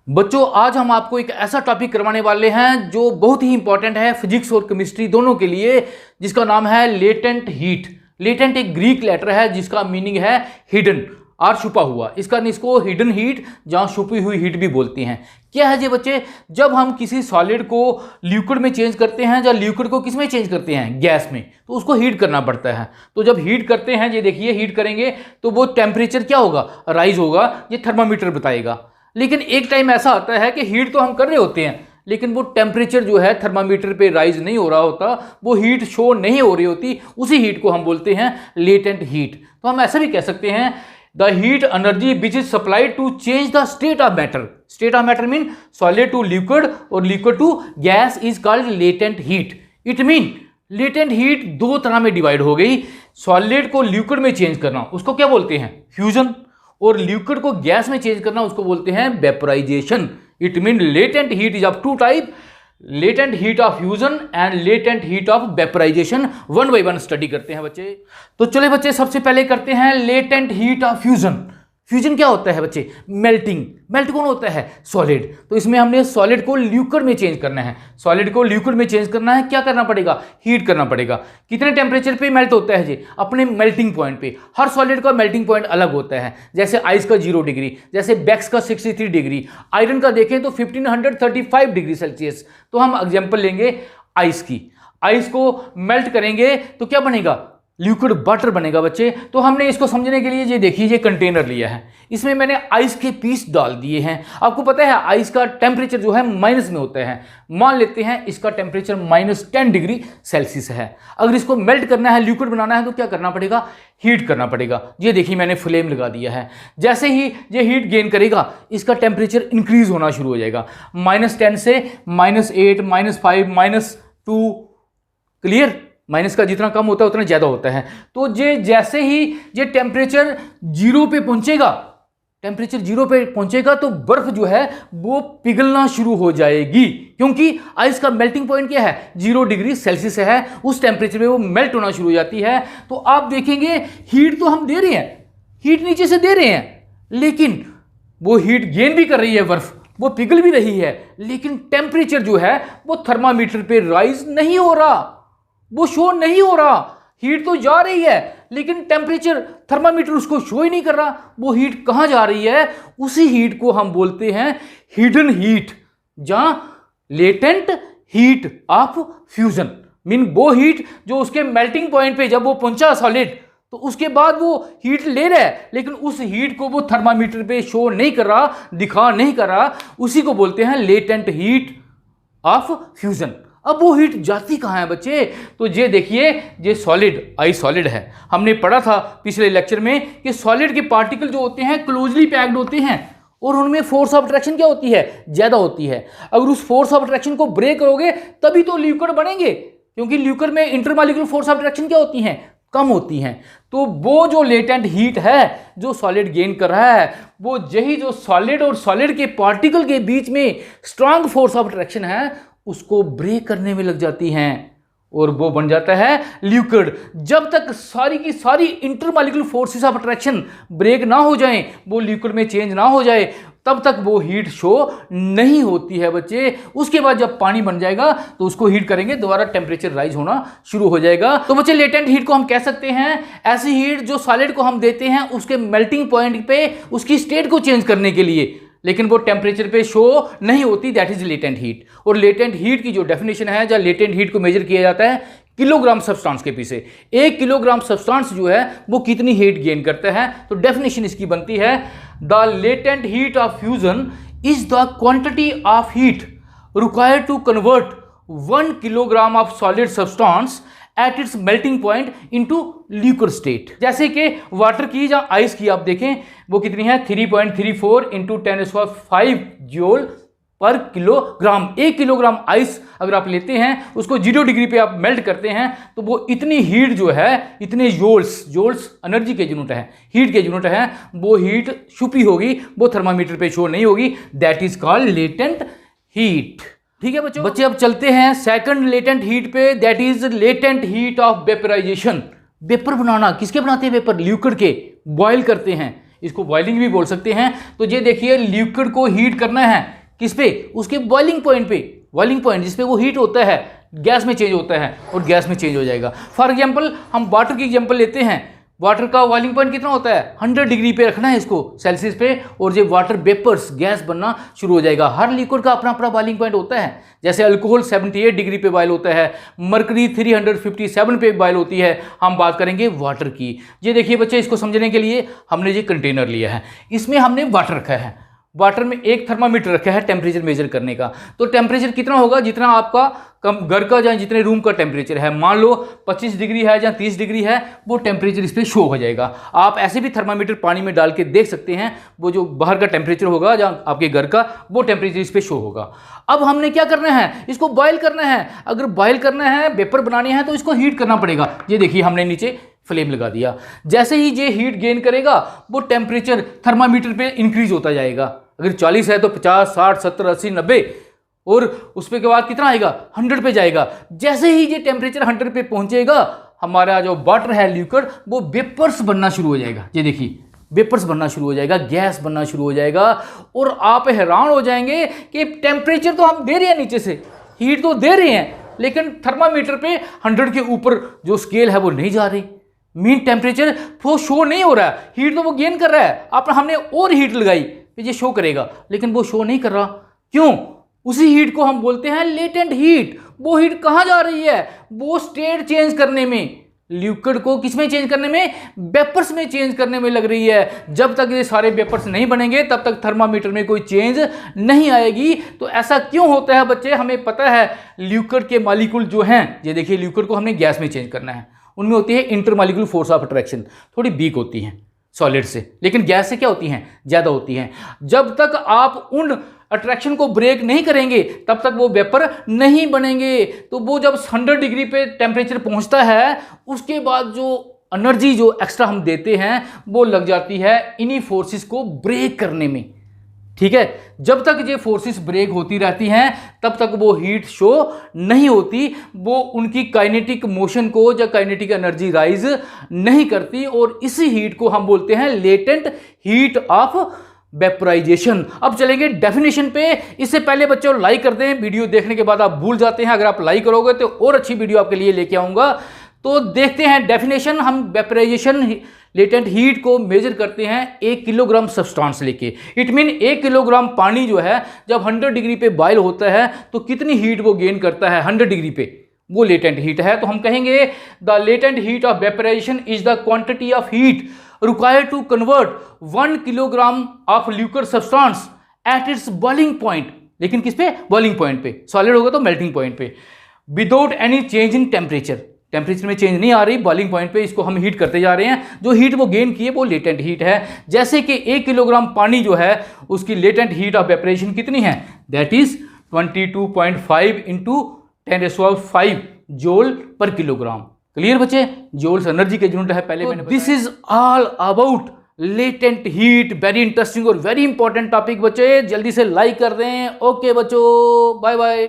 बच्चों आज हम आपको एक ऐसा टॉपिक करवाने वाले हैं जो बहुत ही इंपॉर्टेंट है फिजिक्स और केमिस्ट्री दोनों के लिए, जिसका नाम है लेटेंट हीट। लेटेंट एक ग्रीक लेटर है जिसका मीनिंग है हिडन और छुपा हुआ। इसको हिडन हीट जहां छुपी हुई हीट भी बोलती हैं। क्या है ये बच्चे? जब हम किसी सॉलिड को लिक्विड में चेंज करते हैं या लिक्विड को किस में चेंज करते हैं, गैस में, तो उसको हीट करना पड़ता है। तो जब हीट करते हैं, ये देखिए हीट करेंगे तो वो टेम्परेचर क्या होगा, राइज होगा, ये थर्मामीटर बताएगा। लेकिन एक टाइम ऐसा आता है कि हीट तो हम कर रहे होते हैं लेकिन वो टेम्परेचर जो है थर्मामीटर पे राइज नहीं हो रहा होता, वो हीट शो नहीं हो रही होती। उसी हीट को हम बोलते हैं लेटेंट हीट। तो हम ऐसा भी कह सकते हैं the heat energy which is supplied to change the state of matter. State of matter mean solid to liquid और liquid to gas is called latent heat. It mean latent heat दो तरह में डिवाइड हो गई। Solid को liquid में change करना उसको क्या बोलते हैं, फ्यूजन, और लिक्विड को गैस में चेंज करना उसको बोलते हैं vaporisation. It mean latent heat is of two type, latent heat of fusion and latent heat of vaporisation. One by one study करते हैं बच्चे। तो चले बच्चे सबसे पहले करते हैं latent heat of fusion. Fusion क्या होता है बच्चे? मेल्टिंग। मेल्ट कौन होता है? सॉलिड। तो इसमें हमने सॉलिड को लिक्विड में चेंज करना है। सॉलिड को लिक्विड में चेंज करना है, क्या करना पड़ेगा? हीट करना पड़ेगा। कितने टेम्परेचर पे मेल्ट होता है जी? अपने मेल्टिंग पॉइंट पे। हर सॉलिड का मेल्टिंग पॉइंट अलग होता है। जैसे आइस का 0 डिग्री, जैसे बैक्स का 63 डिग्री, आयरन का देखें तो 1535 डिग्री सेल्सियस। तो हम एग्जाम्पल लेंगे आइस की। आइस को मेल्ट करेंगे तो क्या बनेगा? लिक्विड वाटर बनेगा बच्चे। तो हमने इसको समझने के लिए ये देखिए, ये कंटेनर लिया है, इसमें मैंने आइस के पीस डाल दिए हैं। आपको पता है आइस का टेम्परेचर जो है माइनस में होता है। मान लेते हैं इसका टेम्परेचर -10 डिग्री सेल्सियस है। अगर इसको मेल्ट करना है, लिक्विड बनाना है, तो क्या करना पड़ेगा? हीट करना पड़ेगा। ये देखिए मैंने फ्लेम लगा दिया है। जैसे ही ये हीट गेन करेगा इसका टेम्परेचर इंक्रीज होना शुरू हो जाएगा, -10 से -8, -5, -2। क्लियर? माइनस का जितना कम होता है उतना ज्यादा होता है। तो ये जैसे ही ये टेम्परेचर 0 पे पहुंचेगा, टेम्परेचर 0 पे पहुंचेगा तो बर्फ जो है वो पिघलना शुरू हो जाएगी, क्योंकि आइस का मेल्टिंग पॉइंट क्या है? 0 डिग्री सेल्सियस है। उस टेम्परेचर पे वो मेल्ट होना शुरू हो जाती है। तो आप देखेंगे हीट तो हम दे रहे हैं, हीट नीचे से दे रहे हैं, लेकिन वो हीट गेन भी कर रही है, बर्फ वो पिघल भी रही है, लेकिन टेम्परेचर जो है वो थर्मामीटर पे राइज नहीं हो रहा, वो शो नहीं हो रहा। हीट तो जा रही है लेकिन टेम्परेचर थर्मामीटर उसको शो ही नहीं कर रहा। वो हीट कहां जा रही है? उसी हीट को हम बोलते हैं हिडन हीट, जहां latent heat of fusion mean वो हीट जो उसके मेल्टिंग पॉइंट पे जब वो पहुंचा सॉलिड, तो उसके बाद वो हीट ले रहा है लेकिन उस हीट को वो थर्मामीटर पे शो नहीं कर रहा, दिखा नहीं कर रहा। उसी को बोलते हैं लेटेंट हीट ऑफ फ्यूजन। अब वो हीट जाती कहाँ है बच्चे? तो ये देखिए, ये सॉलिड, आई सॉलिड है। हमने पढ़ा था पिछले लेक्चर में कि सॉलिड के पार्टिकल जो होते हैं क्लोजली पैक्ड होते हैं और उनमें फोर्स ऑफ अट्रैक्शन क्या होती है? ज्यादा होती है। अगर उस फोर्स ऑफ अट्रैक्शन को ब्रेक करोगे तभी तो लिक्विड बनेंगे, क्योंकि लिक्विड में इंटरमॉलिक्यूलर फोर्स ऑफ अट्रैक्शन क्या होती है? कम होती हैं। तो वो जो लेटेंट हीट है जो सॉलिड गेन कर रहा है, वो यही जो सॉलिड और सॉलिड के पार्टिकल के बीच में स्ट्रांग फोर्स ऑफ अट्रैक्शन है उसको ब्रेक करने में लग जाती हैं और वो बन जाता है लिक्विड। जब तक सारी की सारी intermolecular forces of attraction break ना हो जाएं, वो लिक्विड में चेंज ना हो जाए, तब तक वो हीट शो नहीं होती है बच्चे। उसके बाद जब पानी बन जाएगा तो उसको हीट करेंगे, दोबारा टेम्परेचर राइज होना शुरू हो जाएगा। तो बच्चे लेटेंट हीट को हम कह सकते हैं ऐसी हीट जो सॉलिड को हम देते हैं उसके मेल्टिंग पॉइंट पे उसकी स्टेट को चेंज करने के लिए, लेकिन वो टेम्परेचर पे शो नहीं होती, दैट इज लेटेंट हीट। और लेटेंट हीट की जो डेफिनेशन है, जहाँ लेटेंट हीट को मेजर किया जाता है किलोग्राम सब्सटेंस के पीछे। 1 किलोग्राम सब्सटेंस जो है वो कितनी हीट गेन करता है? तो डेफिनेशन इसकी बनती है the latent heat of fusion is the quantity of heat required to convert 1 kilogram of solid substance at its melting point into liquid state. जैसे कि वाटर की या आइस की आप देखें वो कितनी है? 3.34 इंटू 10⁵ जूल पर किलोग्राम। 1 किलोग्राम आइस अगर आप लेते हैं उसको 0 डिग्री पे आप मेल्ट करते हैं तो वो इतनी हीट जो है, इतने जूल्स एनर्जी के यूनिट है, हीट के यूनिट है, वो हीट छुपी होगी, वो थर्मामीटर पे शो नहीं होगी। That is called latent heat. ठीक है बच्चे अब चलते हैं सेकंड लेटेंट हीट पे, that is latent heat of vaporisation. Vapour बनाना, किसके बनाते हैं वेपर? लिक्विड के। बॉयल करते हैं, इसको बॉइलिंग भी बोल सकते हैं। तो ये देखिए लिक्विड को हीट करना है किस पे, उसके बॉइलिंग पॉइंट पे, बॉइलिंग पॉइंट जिस पे वो हीट होता है गैस में चेंज होता है और गैस में चेंज हो जाएगा। फॉर एग्जांपल हम वाटर की एग्जांपल लेते हैं, वाटर का बॉइलिंग पॉइंट कितना होता है 100 डिग्री पे रखना है इसको सेल्सियस पे, और ये वाटर वेपर्स गैस बनना शुरू हो जाएगा। हर लिक्विड का अपना अपना बॉइलिंग पॉइंट होता है। जैसे अल्कोहल 78 डिग्री पे बॉयल होता है, मरकरी 357 पे बॉयल होती है। हम बात करेंगे वाटर की। ये देखिए बच्चे, इसको समझने के लिए हमने ये कंटेनर लिया है, इसमें हमने वाटर रखा है, वाटर में एक थर्मामीटर रखा है टेम्परेचर मेजर करने का। तो टेम्परेचर कितना होगा, जितना आपका घर का या जितने रूम का टेम्परेचर है, मान लो 25 डिग्री है या 30 डिग्री है, वो टेम्परेचर इस पर शो हो जाएगा। आप ऐसे भी थर्मामीटर पानी में डाल के देख सकते हैं, वो जो बाहर का टेम्परेचर होगा या आपके घर का, वो टेम्परेचर इस पर शो होगा। अब हमने क्या करना है, इसको बॉयल करना है। अगर बॉयल करना है, वेपर बनाने हैं, तो इसको हीट करना पड़ेगा। ये देखिए हमने नीचे फ्लेम लगा दिया। जैसे ही ये हीट गेन करेगा, वो टेम्परेचर थर्मामीटर पे इंक्रीज होता जाएगा। अगर 40 है तो 50, 60, 70, 80, 90, और उसके बाद कितना आएगा 100 पे जाएगा। जैसे ही ये टेम्परेचर 100 पे पहुंचेगा, हमारा जो वाटर है लिक्विड, वो वेपर्स बनना शुरू हो जाएगा। ये देखिए वेपर्स बनना शुरू हो जाएगा, गैस बनना शुरू हो जाएगा, और आप हैरान हो जाएंगे कि टेम्परेचर तो हम दे रहे हैं, नीचे से हीट तो दे रहे हैं, लेकिन थर्मामीटर पे 100 के ऊपर जो स्केल है वो नहीं जा रही। मीन टेम्परेचर वो शो नहीं हो रहा है, हीट तो वो गेन कर रहा है। आप हमने और हीट लगाई तो ये शो करेगा, लेकिन वो शो नहीं कर रहा। क्यों? उसी हीट को हम बोलते हैं लेटेंट हीट। वो हीट कहाँ जा रही है, वो स्टेट चेंज करने में, लिक्विड को किस में चेंज करने में, वेपर्स में चेंज करने में लग रही है। जब तक ये सारे वेपर्स नहीं बनेंगे, तब तक थर्मामीटर में कोई चेंज नहीं आएगी। तो ऐसा क्यों होता है बच्चे, हमें पता है लिक्विड के मॉलिक्यूल जो हैं, ये देखिए लिक्विड को हमने गैस में चेंज करना है, उनमें होती है इंटरमॉलिक्यूलर फोर्स ऑफ अट्रैक्शन, थोड़ी वीक होती है सॉलिड से, लेकिन गैस से क्या होती हैं, ज़्यादा होती हैं। जब तक आप उन अट्रैक्शन को ब्रेक नहीं करेंगे, तब तक वो वेपर नहीं बनेंगे। तो वो जब 100 डिग्री पे टेम्परेचर पहुंचता है, उसके बाद जो एनर्जी जो एक्स्ट्रा हम देते हैं, वो लग जाती है इन्हीं फोर्सेस को ब्रेक करने में। ठीक है, जब तक ये फोर्सेस ब्रेक होती रहती हैं, तब तक वो हीट शो नहीं होती, वो उनकी काइनेटिक मोशन को या काइनेटिक एनर्जी राइज नहीं करती, और इसी हीट को हम बोलते हैं लेटेंट हीट ऑफ वेपराइजेशन। अब चलेंगे डेफिनेशन पे। इससे पहले बच्चों लाइक कर दें, वीडियो देखने के बाद आप भूल जाते हैं, अगर आप लाइक करोगे तो और अच्छी वीडियो आपके लिए लेके आऊंगा। तो देखते हैं डेफिनेशन। हम वेपराइजेशन लेटेंट हीट को मेजर करते हैं 1 किलोग्राम सब्सटेंस लेके। इट मीन 1 किलोग्राम पानी जो है जब 100 डिग्री पे बॉयल होता है, तो कितनी हीट वो गेन करता है 100 डिग्री पे, वो लेटेंट हीट है। तो हम कहेंगे the latent heat of vaporisation is the quantity of heat required to convert 1 kilogram of liquid substance at its boiling point. लेकिन किस पे, बॉइलिंग पॉइंट पे, सॉलिड होगा तो मेल्टिंग पॉइंट पे, without any change in temperature. Temperature में change नहीं आ रही, बॉइलिंग पॉइंट पे इसको हम हीट करते जा रहे हैं। जो हीट वो गेन की है वो लेटेंट हीट है। जैसे कि 1 किलोग्राम पानी जो है, उसकी लेटेंट हीट ऑफ वेपरेशन कितनी है, दैट इज 22.5 इंटू 10⁵ जूल पर किलोग्राम। क्लियर बच्चे, जूल्स एनर्जी के यूनिट है पहले मैंने। This is all about latent heat. Very interesting और वेरी इंपॉर्टेंट टॉपिक बच्चे, जल्दी से लाइक कर दें। ओके बच्चों, बाय बाय।